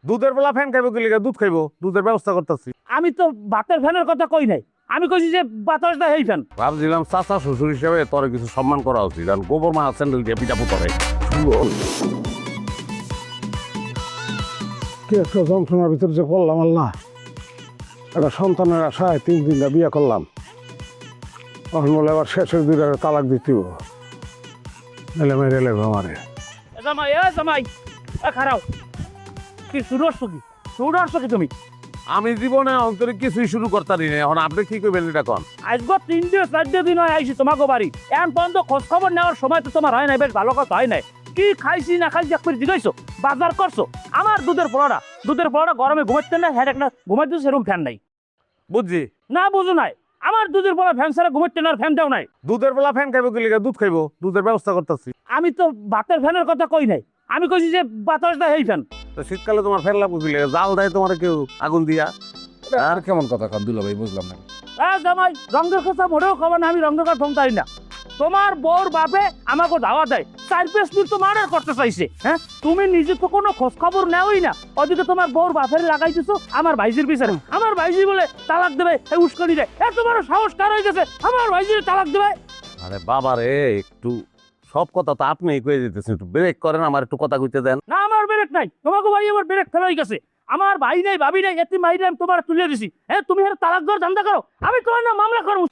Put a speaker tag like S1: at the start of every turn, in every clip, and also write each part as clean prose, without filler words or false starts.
S1: দুধের বেলা ফ্যান খাইবো কি লিগা? দুধ খাইবো, দুধের ব্যবস্থা করতেছি।
S2: আমি তো বাতের ফ্যানের কথা কই নাই, আমি কইছি যে বাতাসটা এই ফ্যান।
S1: ভাবছিলাম চাচা শ্বশুর হিসেবে তোর কিছু সম্মান করা উচিত, কারণ গোবর মা স্যান্ডেল দিয়ে পিঠা পুতরে। কি একটা যন্ত্রণার ভিতরে যে করলাম আল্লাহ। একটা সন্তানের আশায় 3 দিন বিয়ে করলাম, তখন বলে আবার শেষের 2 তালাক দিতেও এলে মেরে লেবে আমারে।
S2: জামাই জামাই খারাও, কি শুরু করছো কি? শুরু করছো কি তুমি?
S1: আমি জীবনে অন্তরে কিছুই শুরু করতারি না, এখন আপনি কি করবেন এটা কন?
S2: আজকে 3-4 দিন হয় আইসি তোমাকে বাড়ি, এখন পর্যন্ত খোঁজ খবর নেওয়ার সময় তো তোমার হয় নাই, বেশ ভালো কথা হয় নাই। কি খাইছি না খাইছি এক করে জিগাইছো, বাজার করছো। আমার দুধের পোড়াটা গরমে ঘুমাইতে না, হ্যাঁ একটা ঘুমাইতে সেরকম ফ্যান নাই।
S1: বুঝছি
S2: না বুঝো নাই, আমার দুধের পোড়া ফ্যান ছাড়া ঘুমাইতে না, ফ্যান দাও নাই।
S1: দুধের বেলা ফ্যান খাইবো কি লিগা? দুধ খাইবো, দুধের ব্যবস্থা করতেছি।
S2: আমি তো বাতের ফ্যানের কথা কই নাই, আমি কইছি যে বাতাসটা এই ফ্যান।
S1: তো শীতকালে তোমার ফ্যান লাগবো কি লিগা? জাল দেয় তোমার কেউ আগুন দিয়া?
S3: আর কেমন কথা কান দুলা ভাই, বুঝলাম না।
S2: জামাই রঙের কথা মোটেও খবর না, আমি রঙের কথা ঠমতাই না। তোমার বউর বাপে আমাকে দাওয়া দেয়, 4-5 মিনিট তো মার্ডার করতে চাইছে। হ্যাঁ, তুমি নিজে তো কোনো খোঁজ খবর নেওই না, ওদিকে তোমার বউর বাপের লাগাইতেছো আমার ভাইজির পিছনে। আমার ভাইজি বলে তালাক দেবে, উস্কানি দেয়। এত বড় সাহস কার হয়ে গেছে আমার ভাইজির তালাক দেবে?
S1: আরে বাবা রে, একটু সব কথা তো আপনি কয়ে দিতেছেন, একটু ব্রেক করেন, আমার একটু কথা কইতে দেন।
S2: না আমার ব্রেক নাই, তোমাকে ভাই আমার ব্রেক ফেলাই গেছে। আমার ভাই নাই, ভাবি নাই, এতে মাইরে আমি তোমার তুলে দিছি। হ্যাঁ, তুমি এর তালাক দেওয়ার ধান্দা করো, আমি তোমার না মামলা করবো।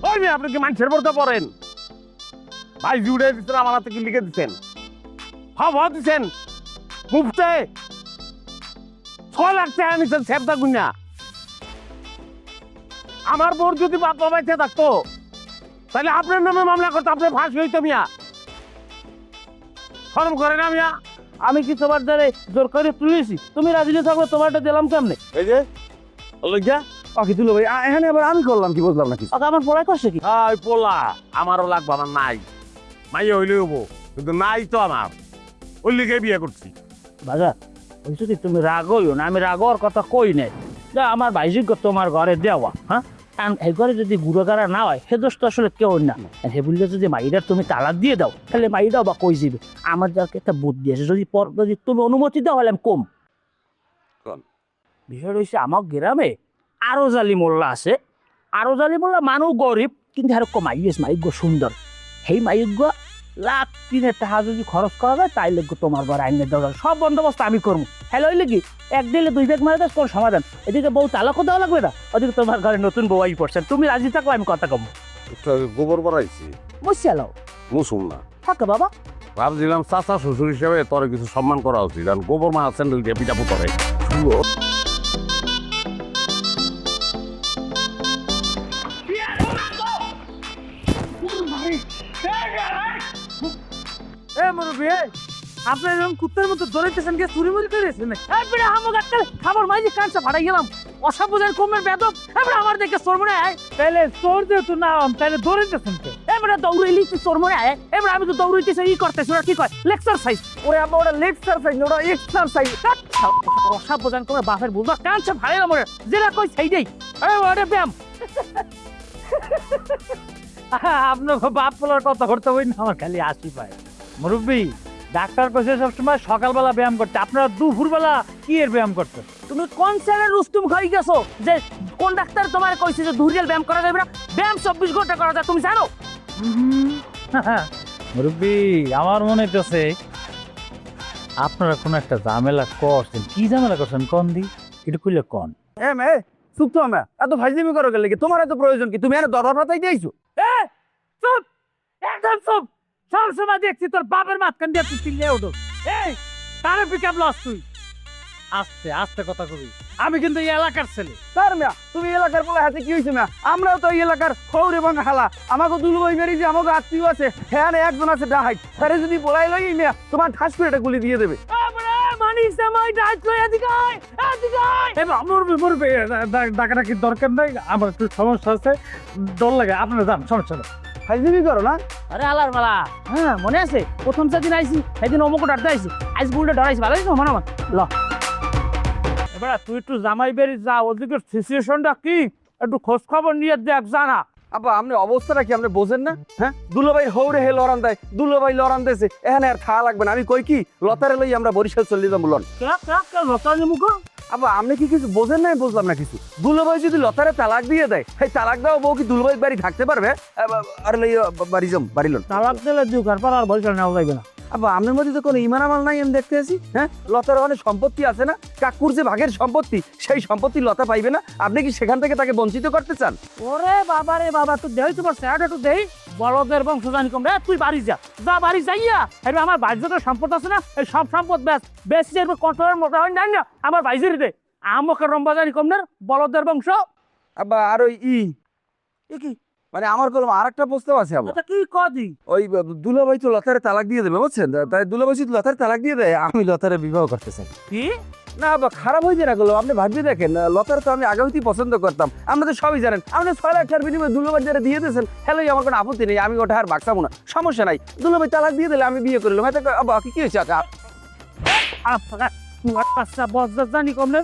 S1: ওই মেয়ে, আপনি কি মানুষের পড়তে পড়েন? ভাই জুড়ে দিচ্ছেন, আমার হাতে কি লিখে দিচ্ছেন? হওয়া দিচ্ছেন মুফতে 6 লাখ টাকা নিচ্ছেন সেবদা গুনা। আমার বোর যদি বাপ বাবাইতে থাকতো তাহলে আপনার নামে মামলা করতো, আপনার ফাঁসি হইতো মিয়া। শরম করে না মিয়া?
S2: আমি কি তোমার দ্বারা জোর করে তুলেছি? তুমি রাজি না থাকলে তোমারটা দিলাম কেমনে?
S1: এই যে লজ্জা
S3: কি দুলা ভাই, এখানে আবার আমি করলাম কি, বুঝলাম না কিছু।
S2: আমার পড়াই করছে কি?
S1: হাই পোলা, আমারও লাগবে, আমার নাই। মাইয়া হইলে হবো, কিন্তু নাই তো আমার, ওই লিখে বিয়ে করছি।
S2: বাজার বলছো কি তুমি রাগ হইও না, আমি রাগ হওয়ার কথা কই নাই। যা আমার ভাইজিকে তোমার ঘরে দেওয়া, হ্যাঁ, এই ঘরে যদি গুড়াগাড়া না হয় সে দোষ তো আসলে কেউ না। সে বললে যদি মাইটার তুমি তালাক দিয়ে দাও, তাহলে মাইটাও বা কই যাবে। আমার যাকে একটা বুদ্ধি আছে, যদি তুমি অনুমতি দাও হলে আমি কম। বিষয় রয়েছে আমার গ্রামে আরো জালি মোল্লা আছে। আরো জালি মোল্লা মানুষ গরিব, কিন্তু আর মাইয়েস মাইক সুন্দর। সেই মাইক লাখ 3 টাকা যদি খরচ করা যায়, তাইলে তোমার ঘর আইনের দেওয়া সব বন্দোবস্ত আমি করবো। হ্যালো হইলে কি 1 দিলে 2 ব্যাগ মারা দেয়, কোনো সমাধান। এদিকে বউ তালাকও দেওয়া লাগবে না, ওদিকে তোমার ঘরে নতুন বউ আই পড়ছেন। তুমি রাজি থাকো, আমি কথা কম।
S1: একটু আগে গোবর বাড়াইছি,
S2: বুঝছিলাও
S1: মুসুম না।
S2: থাকে বাবা।
S1: ভাবছিলাম চাচা শ্বশুর হিসেবে তোর কিছু সম্মান করা উচিত, কারণ গোবর মা স্যান্ডেল দিয়ে পিঠা পুতরে।
S2: আপনার এরকম কুত্তার মতো দৌড়াইতেছেন, কে চুরি মুরি করেছেন? খাবার মাইজি কাঁচা ফাটাই গেলাম, অসাবধান কমের বেদব। এবার আমার দেখে চোর মনে হয়, তাহলে চোর যেহেতু না তাহলে দৌড়াইতেছেন কে? এবারে দৌড়াইলি তুই চোর মনে হয়। এবার আমি তো দৌড়াইতেছি, ই করতেছি, ওরা কি কয় লেকচারসাইজ। ওরে আমার ওরা লেকচারসাইজ, ওরা এক্সারসাইজ। অসাবধান কমে বাপের বুঝবা কাঁচা ফাটাইলাম, ওরা যেটা কই সেই দেই। ওরে ব্যায়াম আপনার বাপ বলার কথা করতে হই না, আমার খালি হাসি পায়। মুরব্বী ডাক্তার কইছে সবসময় সকালবেলা ব্যায়াম করতে, আপনারা দুপুরবেলা কি এর ব্যায়াম করতে? তুমি কোন স্যারের রুস্তুম খাই গেছো যে কোন ডাক্তার তোমার কইছে যে দুপুরের ব্যায়াম করা যাবে না? ব্যায়াম 24 ঘন্টা করা যায়, তুমি জানো? মুরব্বী আমার মনে হইতেছে আপনারা কোন একটা ঝামেলা করছেন। কি ঝামেলা করছেন কোন দি, এটা কইলে কোন।
S3: চুপ তো আমরা এত ভাইজিমি করো গেলে কি? তোমার এত প্রয়োজন কি? তুমি এনে দরবার পাতাই দিয়েছো?
S2: চুপ, একদম চুপ। সব সময় দেখছি তোর বাপের মাঝখান দিয়ে তুই চিল্লিয়ে উঠো। এই তারে পিকআপ লস তুই। আস্তে আস্তে কথা কবি, আমি কিন্তু এই এলাকার ছেলে।
S3: তার মিয়া তুমি এলাকার বলে হাতে কি হয়েছে মিয়া? আমরাও তো এই এলাকার খৌর এবং হালা। আমাকে দুলবই মেরি যে আমাকে আত্মীয় আছে, হ্যাঁ একজন আছে ডাহাই, তারে যদি বলাই লই মিয়া তোমার ঠাস করে একটা গুলি দিয়ে দেবে।
S2: ডাকাডাকি দরকার নাই, আমার একটু সমস্যা আছে, ডর লাগে। আপনারা যান, সমস্যা নেই।
S3: ফাইজিমি করো না?
S2: আরে আলার মালা, হ্যাঁ মনে আছে প্রথম সেদিন আইসি, সেদিন অমুক ডাকতে আইসি, আইস বুলটা ডরাইছি, ভালো হয়েছে মনে আমার। ল এবার তুই একটু জামাই বেরি যা, ওদিকে সিচুয়েশনটা কি একটু খোঁজ খবর নিয়ে দেখ, জানা।
S3: আব্বা আপনি অবস্থাটা কি আপনি বোঝেন না? হ্যাঁ, দুলাভাই হৌরে হে লড়ান দেয়, দুলাভাই লড়ান দেছে, এখানে আর থাকা লাগবে না। আমি কই কি লতারে লই আমরা বরিশাল চলে যাবো লন।
S2: লতার মুখ
S3: আব্বা আপনি কি কিছু বোঝেন না? বুঝলাম না কিছু। দুলাভাই যদি লতারে তালাক দিয়ে দেয়, এই তালাক দেওয়া বউ কি দুলাভাই বাড়ি থাকতে পারবে? আর লই বাড়ি যাম, বাড়ি লন।
S2: তালাক দিলে দুকার পর আর বরিশাল নেওয়া যাইবে না।
S3: আব্বা আপনার মধ্যে তো কোনো ইমান আমল নাই আমি দেখতে আছি। হ্যাঁ, লতার অনেক সম্পত্তি আছে না, কাকুর যে ভাগের সম্পত্তি, সেই সম্পত্তি লতা পাইবে না? আপনি কি সেখান থেকে তাকে বঞ্চিত করতে চান?
S2: ওরে বাবা রে বাবা, তুই দেই তোমার স্যাড একটু দেই, বলদের বংশ জানি কম রে। তুই বাড়ি যা, যা বাড়ি যাইয়া এবার আমার বাড়ির যত সম্পদ আছে না, এই সব সম্পদ বেশি এবার কন্ট্রোলের মোটা হয় নাই না আমার বাইজের দে। আমাকে রম্বা জানি কম না বলদের বংশ।
S3: আব্বা আর ওই
S2: এ কি
S3: মানে আমার কলম আর একটা প্রস্তাব আছে আব্বা।
S2: এটা কি কদি?
S3: ওই দুলাভাই তো লতারে তালাক দিয়ে দেবে বুঝছেন, তাই দুলাভাই যদি লতারে তালাক দিয়ে দেয় আমি লতারে বিবাহ করতে চাই।
S2: কি
S3: না আব্বা খারাপ হয়ে যায় না গেলো, আপনি ভাবতে দেখেন লতার তো আমি আগে হইতেই পছন্দ করতাম, আমরা তো সবই জানেন। আপনি 6 লাখ টাকার বিনিময়ে দুলাভাই যারা দিয়ে দিয়েছেন, হ্যালোই আমার কোনো আপত্তি নেই, আমি ওটা আর বাক্সাবো না, সমস্যা নাই। দুলাভাই তালাক দিয়ে দিলে আমি বিয়ে করলাম। আব্বা কি হয়েছে?
S2: আপনার বাচ্চা বজ্জাত জানি কম না